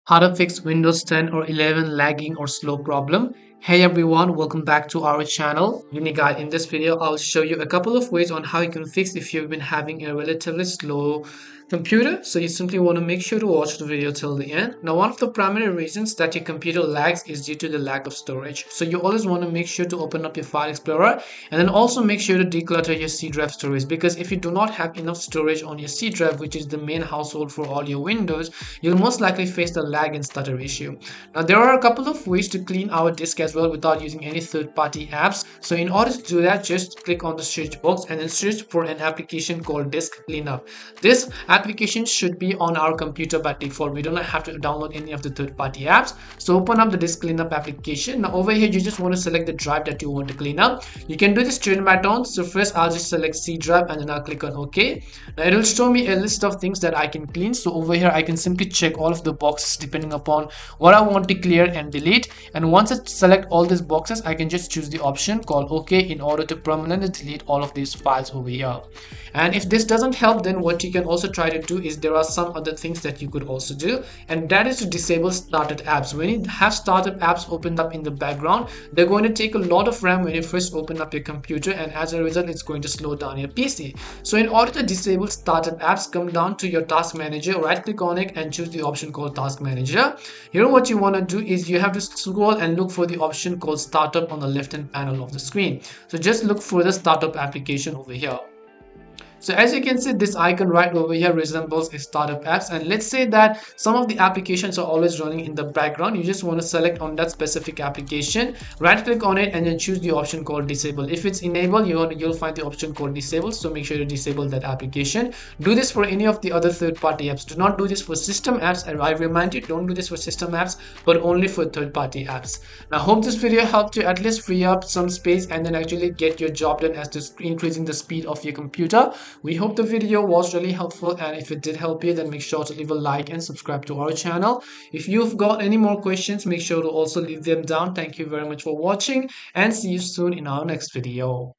How to fix Windows 10 or 11 lagging or slow problem. Hey everyone, welcome back to our channel. Uniguide. In this video, I'll show you a couple of ways on how you can fix if you've been having a relatively slow computer. So you simply want to make sure to watch the video till the end. Now, one of the primary reasons that your computer lags is due to the lack of storage. So you always want to make sure to open up your file explorer and then also make sure to declutter your C drive storage, because if you do not have enough storage on your C drive, which is the main household for all your Windows, you'll most likely face the lag and stutter issue. Now, there are a couple of ways to clean our disk as well without using any third-party apps. So in order to do that, just click on the search box and then search for an application called Disk Cleanup. This application should be on our computer by default. We don't have to download any of the third-party apps. So open up the Disk Cleanup application. Now over here, you just want to select the drive that you want to clean up. You can do this turn by turn. So first, I'll just select C drive and then I'll click on OK. Now it will show me a list of things that I can clean. So over here, I can simply check all of the boxes depending upon what I want to clear and delete. And once I select all these boxes, I can just choose the option called OK in order to permanently delete all of these files over here. And if this doesn't help, then what you can also try to do is there are some other things that you could also do, and that is to disable startup apps. When you have startup apps opened up in the background, they're going to take a lot of RAM when you first open up your computer, and as a result, it's going to slow down your PC. So in order to disable startup apps, come down to your task manager, right click on it and choose the option called task manager. Here what you want to do is you have to scroll and look for the option called startup on the left hand panel of the screen. So just look for the startup application over here. So as you can see, this icon right over here resembles a startup apps, and let's say that some of the applications are always running in the background. You just want to select on that specific application, right click on it and then choose the option called disable. If it's enabled, you'll find the option called disable, so make sure to disable that application. Do this for any of the other third-party apps. Do not do this for system apps, and I remind you, don't do this for system apps, but only for third-party apps. Now, hope this video helped you at least free up some space and then actually get your job done as to increasing the speed of your computer. We hope the video was really helpful, and if it did help you, then make sure to leave a like and subscribe to our channel. If you've got any more questions, make sure to also leave them down. Thank you very much for watching, and see you soon in our next video.